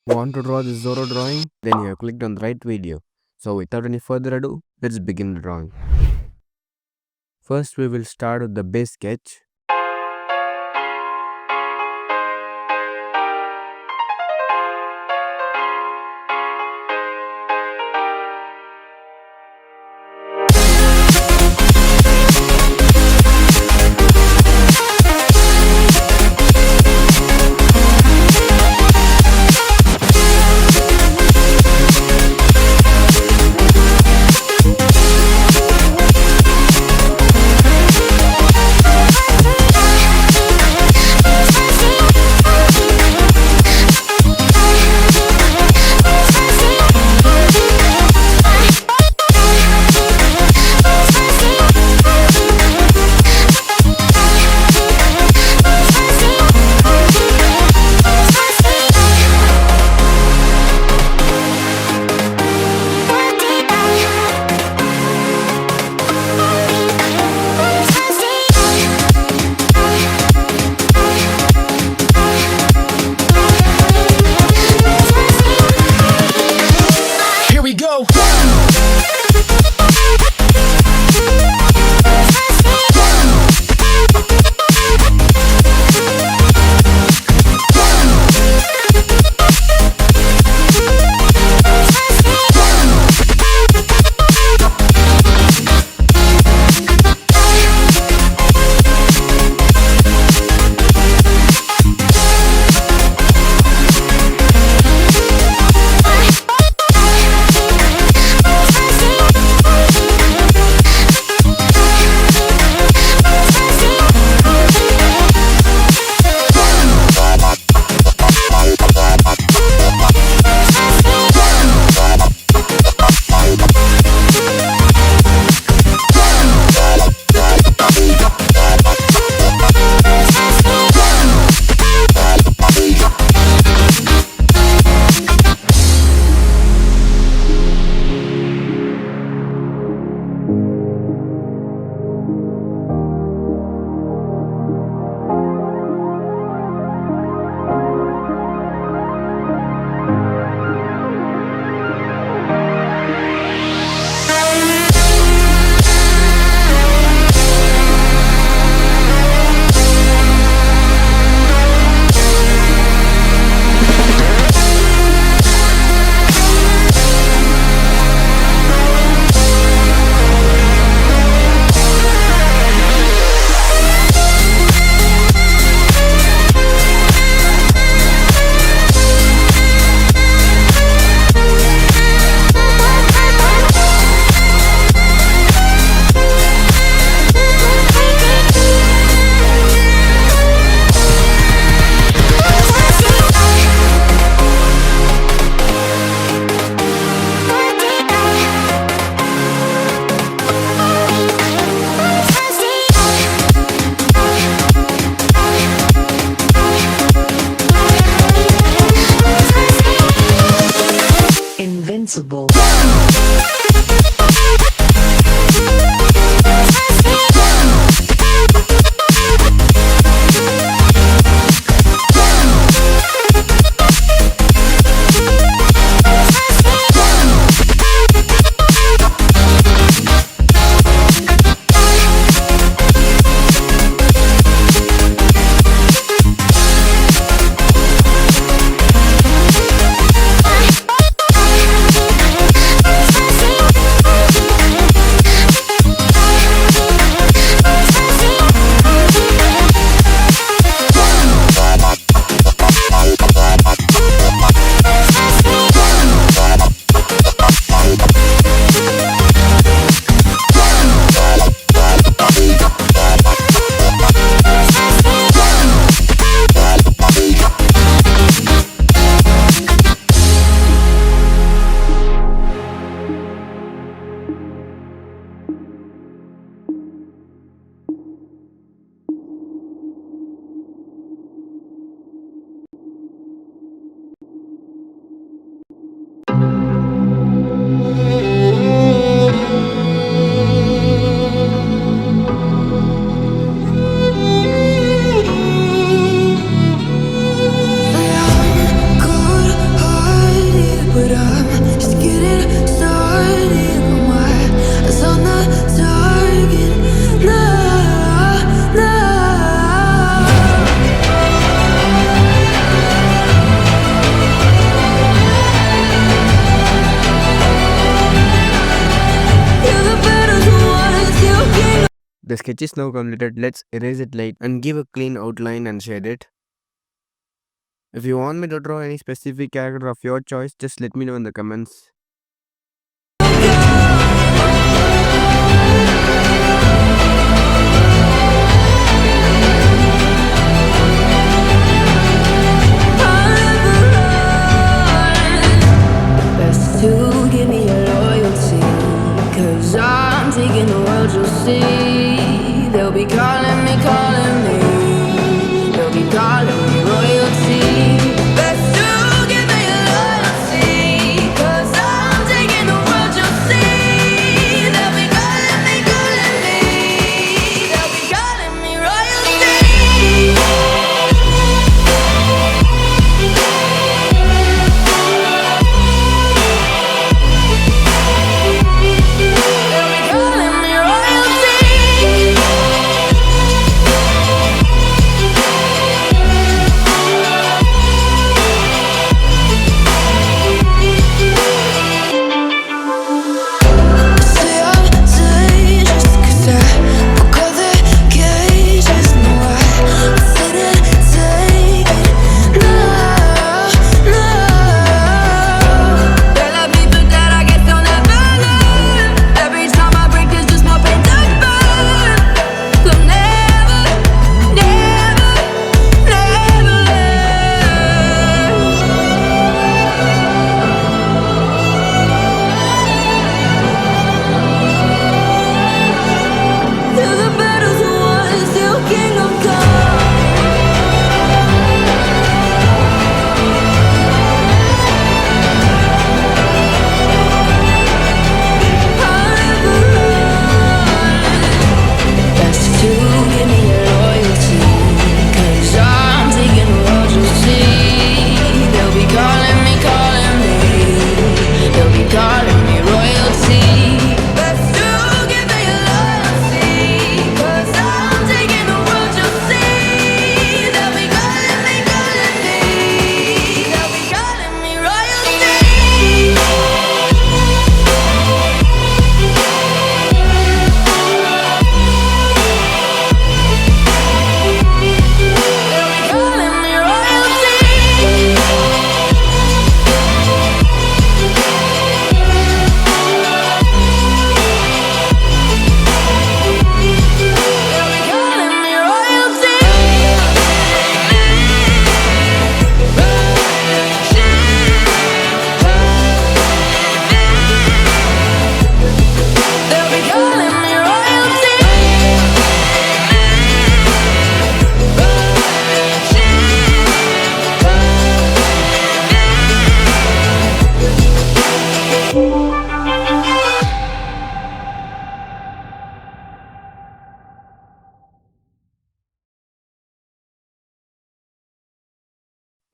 Want to draw this Zoro drawing? Then you have clicked on the right video. So without any further ado, let's begin the drawing. First we will start with the base sketch. Invincible. The sketch is now completed. Let's erase it light and give a clean outline and shade it. If you want me to draw any specific character of your choice, just let me know in the comments. Best to give me your loyalty, 'cause I'm taking the world, you'll see. They'll be calling me, they'll be calling me royalty. Best to give me your loyalty, 'cause I'm taking the world, you'll see. They'll be calling me, they'll be calling me royalty.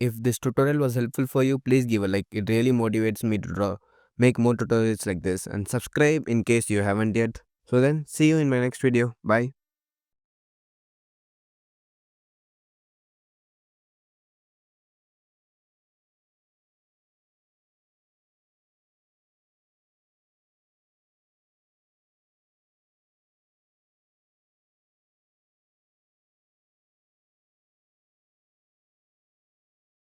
If this tutorial was helpful for you, please give a like. It really motivates me to make more tutorials like this, and subscribe in case you haven't yet. So then, see you in my next video. Bye.